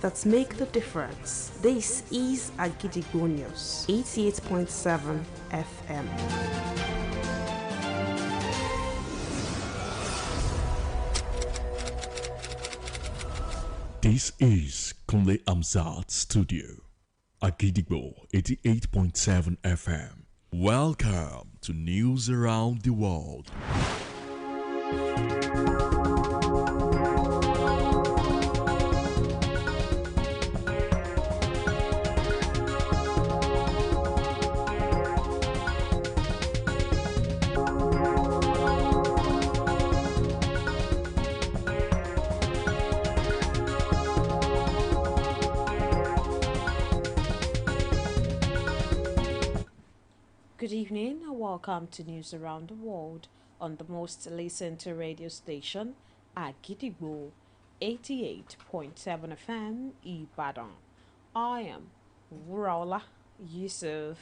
that make the difference. This is Agidigbo News, 88.7 FM. This is Kunle Amzat Studio, Agidigbo 88.7 FM. Welcome to News Around the World. Good evening and welcome to News Around the World on the most listened to radio station, Agidigbo 88.7 FM, Ibadan. I am Wuraola Yussuf.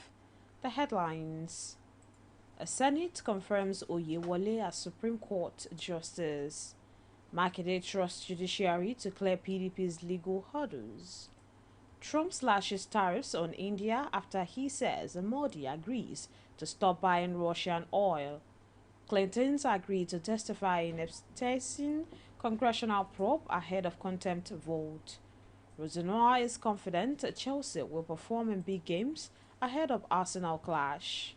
The headlines: a Senate confirms Oyewole as Supreme Court Justice. Makinde trusts judiciary to clear PDP's legal hurdles. Trump slashes tariffs on India after he says Modi agrees to stop buying Russian oil. Clintons agree to testify in Epstein congressional probe ahead of contempt vote. Rosenau is confident Chelsea will perform in big games ahead of Arsenal clash.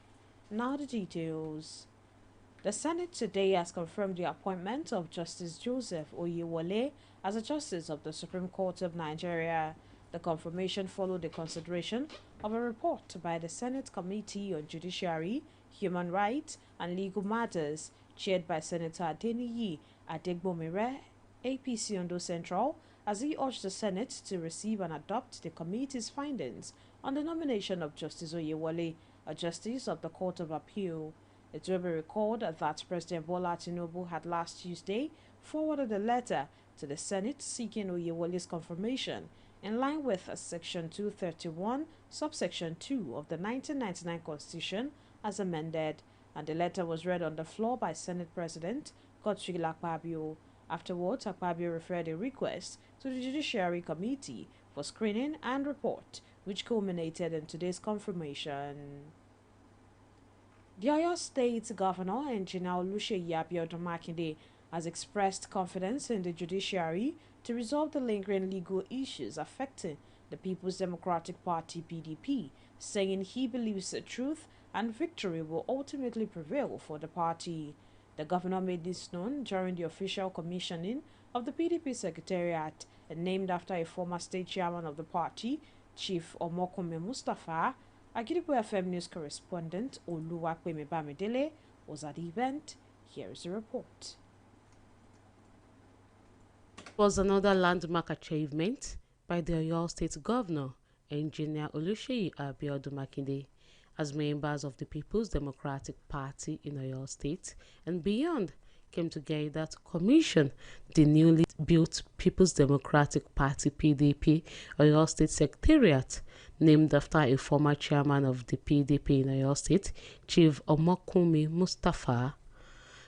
Now the details. The Senate today has confirmed the appointment of Justice Joseph Oyewole as a Justice of the Supreme Court of Nigeria. The confirmation followed the consideration of a report by the Senate Committee on Judiciary, Human Rights and Legal Matters, chaired by Senator Adeniyi Adegbomire, APC Ondo Central, as he urged the Senate to receive and adopt the committee's findings on the nomination of Justice Oyewole, a Justice of the Court of Appeal. It will be recalled that President Bola Tinubu had last Tuesday forwarded a letter to the Senate seeking Oyewole's confirmation in line with Section 231, subsection 2 of the 1999 Constitution as amended, and the letter was read on the floor by Senate President Godswill Akpabio. Afterwards, Akpabio referred a request to the Judiciary Committee for screening and report, which culminated in today's confirmation. The Oyo State Governor, Engineer Oluseyi Makinde, has expressed confidence in the judiciary to resolve the lingering legal issues affecting the People's Democratic Party (PDP), saying he believes the truth and victory will ultimately prevail for the party. The governor made this known during the official commissioning of the PDP Secretariat, named after a former state chairman of the party, Chief Omokunmi Mustapha. Agidigbo FM news correspondent Oluwapemi Bamidele was at the event. Here is the report. Was another landmark achievement by the Oyo State Governor, Engineer Oluseyi Makinde, as members of the People's Democratic Party in Oyo State and beyond came together to commission the newly built People's Democratic Party (PDP) Oyo State Secretariat, named after a former chairman of the PDP in Oyo State, Chief Omokunmi Mustapha.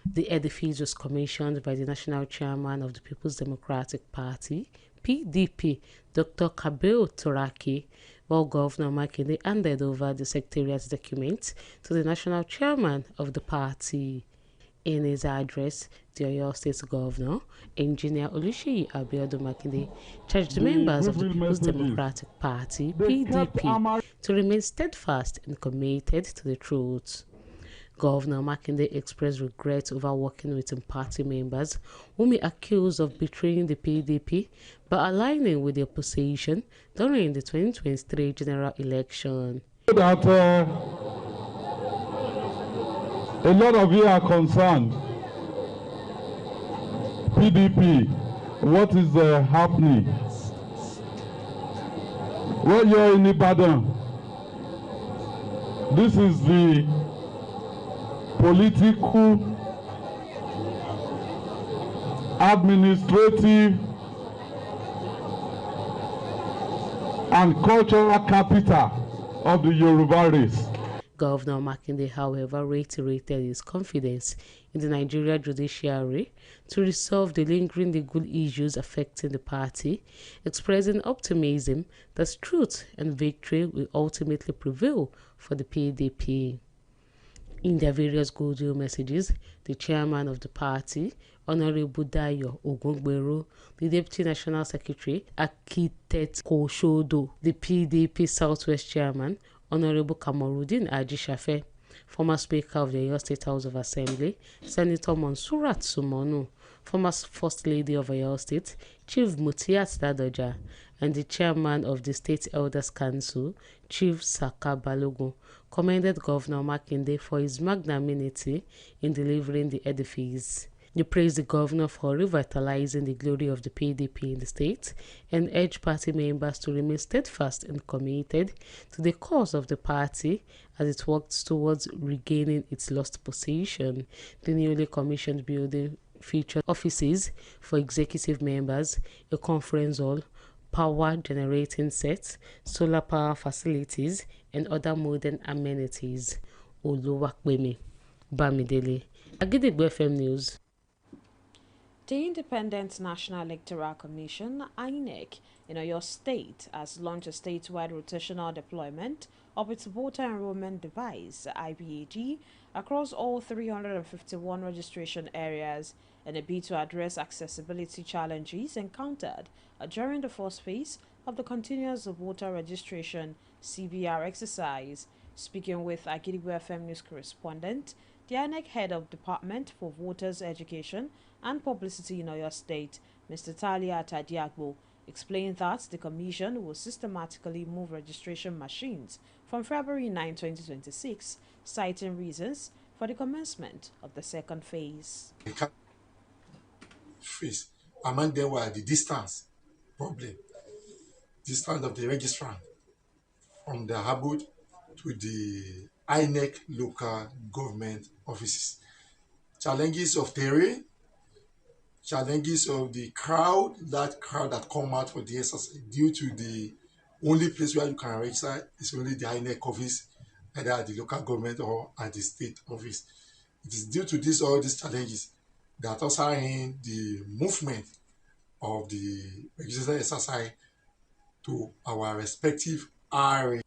The edifice was commissioned by the national chairman of the People's Democratic Party, PDP, Dr. Kabir Turaki, while Governor Makinde handed over the secretariat documents to the national chairman of the party. In his address, the Oyo State Governor, Engineer Oluseyi Makinde, charged the members of the People's Democratic Party, PDP, to remain steadfast and committed to the truth. Governor Makinde expressed regret over working with party members whom he accused of betraying the PDP by aligning with the opposition during the 2023 general election. That a lot of you are concerned. PDP, what is happening? Well, you're in Ibadan. This is the political, administrative, and cultural capital of the Yoruba race. Governor Makinde, however, reiterated his confidence in the Nigeria judiciary to resolve the lingering legal issues affecting the party, expressing optimism that truth and victory will ultimately prevail for the PDP. In their various goodwill messages, the chairman of the party, Honorable Dayo Ogungbero, the Deputy National Secretary, Architect Koshodo, the PDP Southwest Chairman, Honorable Kamarudin Ajishafe, former Speaker of the Oyo State House of Assembly, Senator Monsurat Sumonu, former First Lady of Oyo State, Chief Mutiat Dadoja, and the Chairman of the State Elders Council, Chief Saka Balogun, commended Governor Makinde for his magnanimity in delivering the edifice. They praised the governor for revitalizing the glory of the PDP in the state and urged party members to remain steadfast and committed to the cause of the party as it works towards regaining its lost position. The newly commissioned building featured offices for executive members, a conference hall, power generating sets, solar power facilities, and other modern amenities. Oluwapemi Bamidele, Agidigbo FM News. The Independent National Electoral Commission, INEC, in Oyo State has launched a statewide rotational deployment of its voter enrollment device, IBAG, across all 351 registration areas in a bid to address accessibility challenges encountered during the first phase of the Continuous Voter Registration CVR exercise. Speaking with Agidigbo FM News correspondent, the INEC head of Department for Voters Education and Publicity in Oyo State, Mr. Talia Tadiagbo, explained that the Commission will systematically move registration machines from February 9, 2026, citing reasons for the commencement of the second phase. Among them were the distance problem, distance of the registrant from the Habud to the INEC local government offices, challenges of terrain, challenges of the crowd that come out for the exercise due to the only place where you can register is only the INEC office, either at the local government or at the state office. It is due to all these challenges that also in the movement of the registration exercise to our respective areas.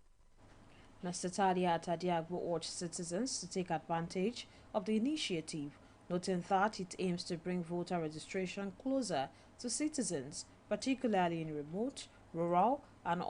Mr. Talia Tadiagbo urged citizens to take advantage of the initiative, noting that it aims to bring voter registration closer to citizens, particularly in remote, rural, and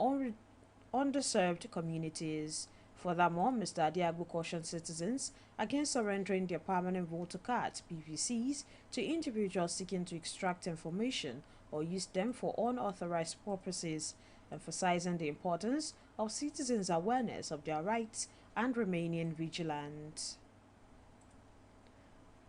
underserved communities. Furthermore, Mr. Adiagbo cautioned citizens against surrendering their permanent voter cards, PVCs, to individuals seeking to extract information or use them for unauthorized purposes, emphasizing the importance of citizens' awareness of their rights and remaining vigilant.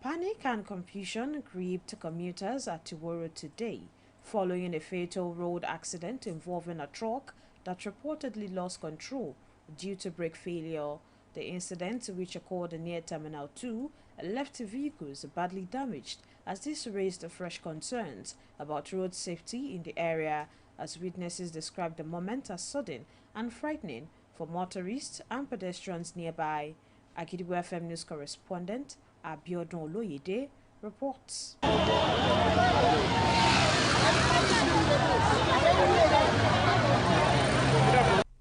Panic and confusion gripped commuters at Tiworo today, following a fatal road accident involving a truck that reportedly lost control due to brake failure. The incident, which occurred near Terminal 2, left vehicles badly damaged, as this raised fresh concerns about road safety in the area, as witnesses described the moment as sudden and frightening for motorists and pedestrians nearby. Agidigbo FM News correspondent Abiodun Oloyede reports.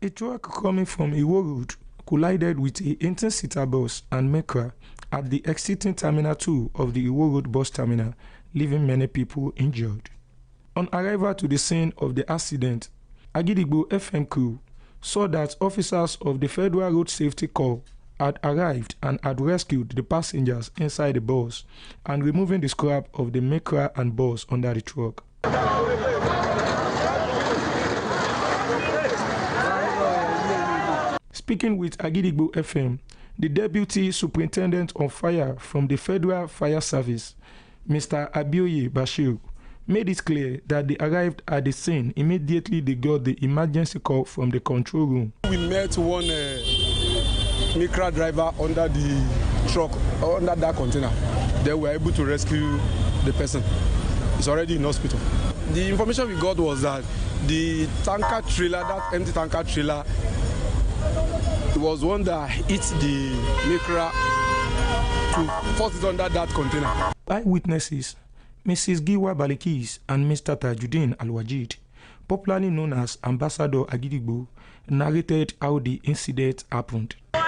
A truck coming from Iwo Road collided with a 18-seater bus and Mekra at the exiting Terminal 2 of the Iwo Road bus terminal, leaving many people injured. On arrival to the scene of the accident, Agidigbo FM crew saw that officers of the Federal Road Safety Corps had arrived and had rescued the passengers inside the bus and removing the scrap of the Mekra and bus under the truck. Speaking with Agidigbo FM, the Deputy Superintendent on Fire from the Federal Fire Service, Mr. Abioye Bashir, made it clear that they arrived at the scene immediately they got the emergency call from the control room. We met one Micra driver under the truck, under that container. They were able to rescue the person. He's already in hospital. The information we got was that the tanker trailer, that empty tanker trailer, It was one that hit the Mikra to force it under that container. Eyewitnesses, Mrs. Giwa Balikis and Mr. Tajuddin Al-Wajid, popularly known as Ambassador Agidigbo, narrated how the incident happened. The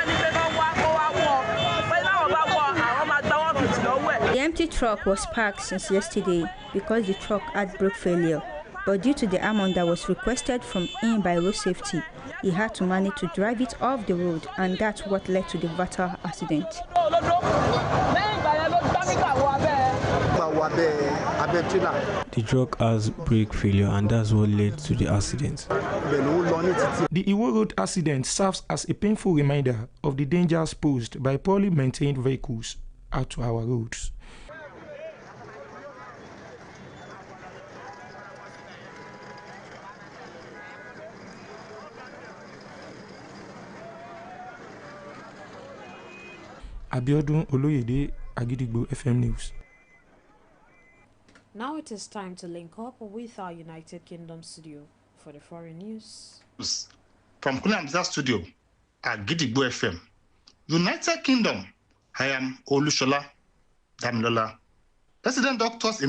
empty truck was parked since yesterday because the truck had brake failure, but due to the amount that was requested from him by road safety, he had to manage to drive it off the road, and that's what led to the fatal accident. The truck has brake failure, and that's what led to the accident. The Iwo Road accident serves as a painful reminder of the dangers posed by poorly maintained vehicles out to our roads. Abiodun Oloyede, Agidigbo FM News. Now it is time to link up with our United Kingdom studio for the foreign news. From Kunamza studio, Agidigbo FM, United Kingdom, I am Olushola Damilola. Resident doctors in